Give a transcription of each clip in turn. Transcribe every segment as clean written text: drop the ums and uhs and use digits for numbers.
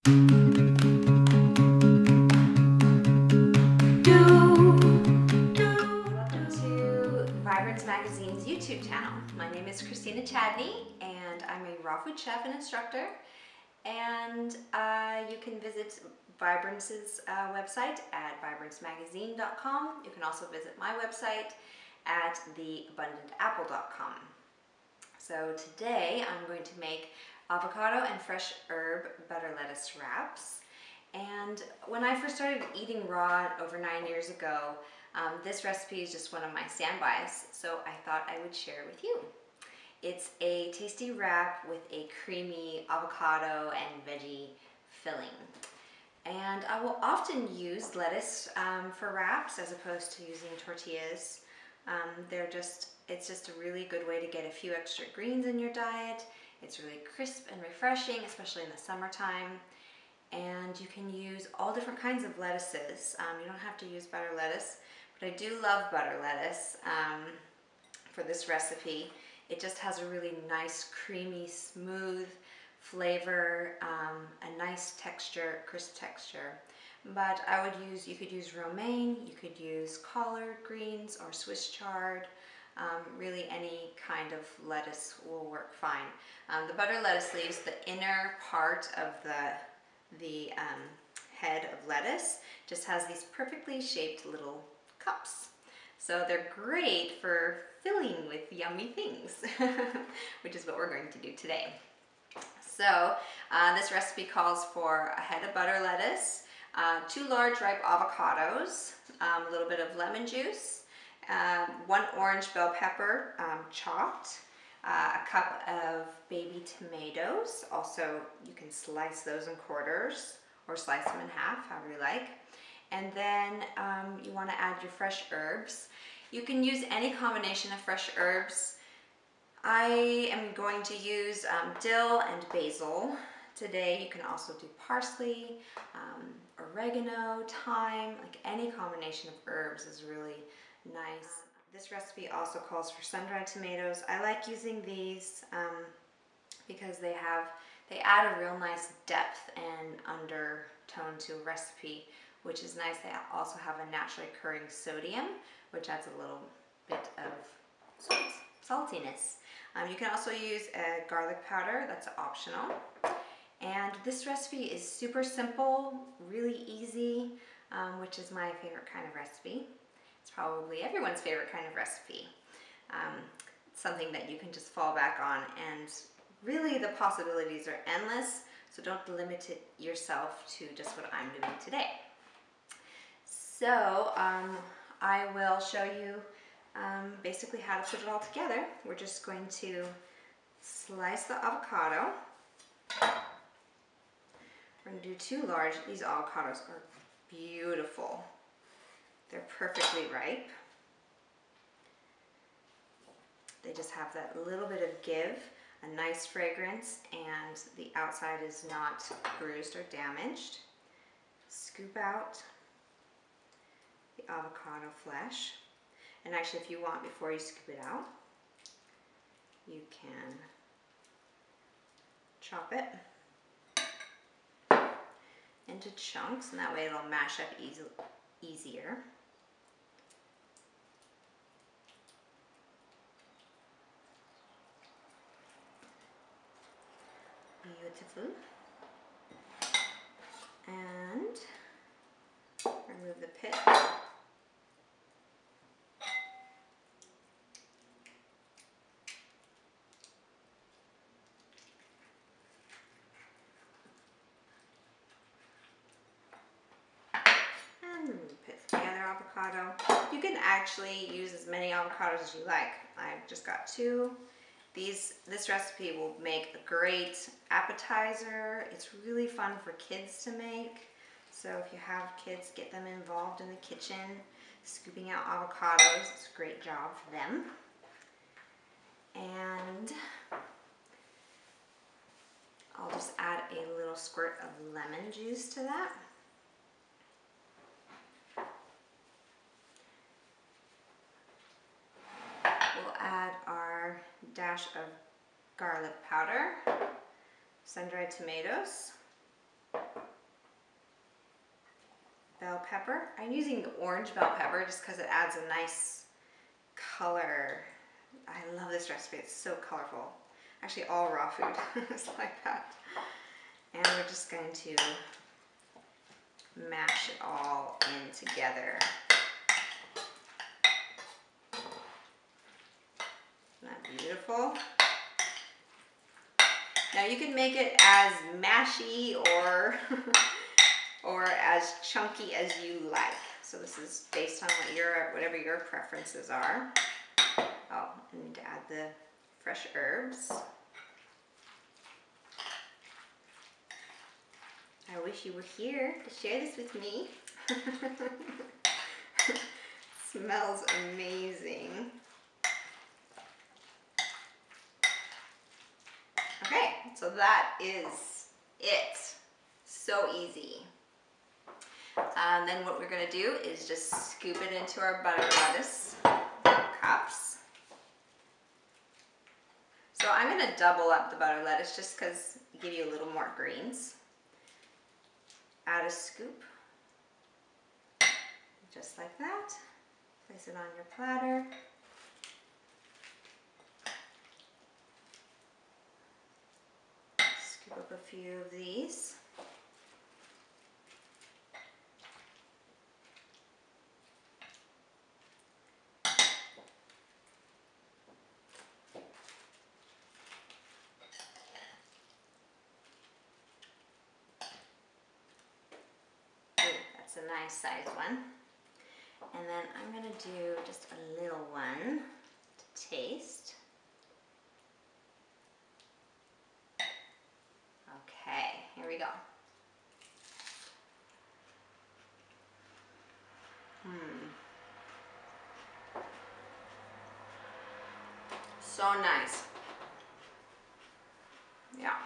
Welcome to Vibrance Magazine's YouTube channel. My name is Christina Chadney and I'm a raw food chef and instructor, and you can visit Vibrance's website at vibrancemagazine.com. You can also visit my website at theabundantapple.com. So today I'm going to make avocado and fresh herb butter lettuce wraps. And when I first started eating raw over 9 years ago, this recipe is just one of my standbys, so I thought I would share with you. It's a tasty wrap with a creamy avocado and veggie filling. And I will often use lettuce for wraps as opposed to using tortillas. It's just a really good way to get a few extra greens in your diet. It's really crisp and refreshing, especially in the summertime. And you can use all different kinds of lettuces. You don't have to use butter lettuce, but I do love butter lettuce for this recipe. It just has a really nice, creamy, smooth flavor, a nice texture, crisp texture. But you could use romaine, you could use collard greens or Swiss chard. Really any kind of lettuce will work fine. The butter lettuce leaves the inner part of the head of lettuce just has these perfectly shaped little cups. So they're great for filling with yummy things, which is what we're going to do today. So this recipe calls for a head of butter lettuce, 2 large ripe avocados, a little bit of lemon juice, 1 orange bell pepper chopped, a cup of baby tomatoes. Also, you can slice those in quarters or slice them in half, however you like. And then you want to add your fresh herbs. You can use any combination of fresh herbs. I am going to use dill and basil today. You can also do parsley, oregano, thyme, like any combination of herbs is really nice. This recipe also calls for sun-dried tomatoes. I like using these because they add a real nice depth and undertone to a recipe, which is nice. They also have a naturally occurring sodium, which adds a little bit of saltiness. You can also use a garlic powder, that's optional. And this recipe is super simple, really easy, which is my favorite kind of recipe. It's probably everyone's favorite kind of recipe. It's something that you can just fall back on, and really the possibilities are endless, so don't limit yourself to just what I'm doing today. So I will show you basically how to put it all together. We're just going to slice the avocado. We're going to do 2 large. These avocados are beautiful. They're perfectly ripe. They just have that little bit of give, a nice fragrance, and the outside is not bruised or damaged. Scoop out the avocado flesh. And actually, if you want, before you scoop it out, you can chop it into chunks, and that way it'll mash up easier. Beautiful. And remove the pit. And remove the pit from the other avocado. You can actually use as many avocados as you like. I've just got 2. This recipe will make a great appetizer. It's really fun for kids to make. So if you have kids, get them involved in the kitchen, scooping out avocados. It's a great job for them. And I'll just add a little squirt of lemon juice to that. We'll add our dash of garlic powder, sun-dried tomatoes, bell pepper. I'm using the orange bell pepper just because it adds a nice color. I love this recipe, it's so colorful. Actually, all raw food is like that. And we're just going to mash it all in together. Isn't that beautiful? Now you can make it as mashy or or as chunky as you like. So this is based on whatever your preferences are. Oh, I need to add the fresh herbs. I wish you were here to share this with me. Smells amazing. Okay, so that is it. So easy. And then what we're gonna do is just scoop it into our butter lettuce cups. So I'm gonna double up the butter lettuce just because it gives you a little more greens. Add a scoop, just like that. Place it on your platter. Scoop up a few of these. That's a nice size one. And then I'm gonna do just a little one to taste. Okay, here we go. So nice. Yeah,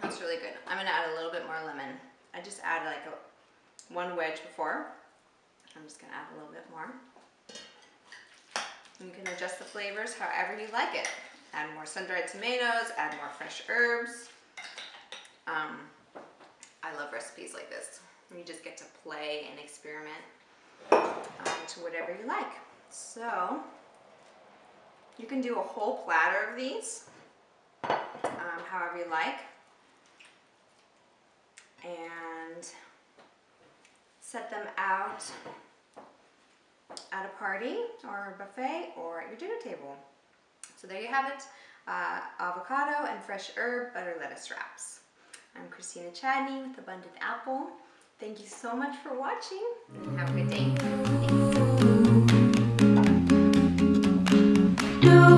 that's really good. I'm gonna add a little bit more lemon. I just added like one wedge before. I'm just gonna add a little bit more. You can adjust the flavors however you like it. Add more sun-dried tomatoes, add more fresh herbs. I love recipes like this. You just get to play and experiment to whatever you like. So you can do a whole platter of these, however you like, and set them out at a party or a buffet or at your dinner table. So there you have it, avocado and fresh herb butter lettuce wraps. I'm Christina Chadney with Abundant Apple. Thank you so much for watching and have a good day. Thanks.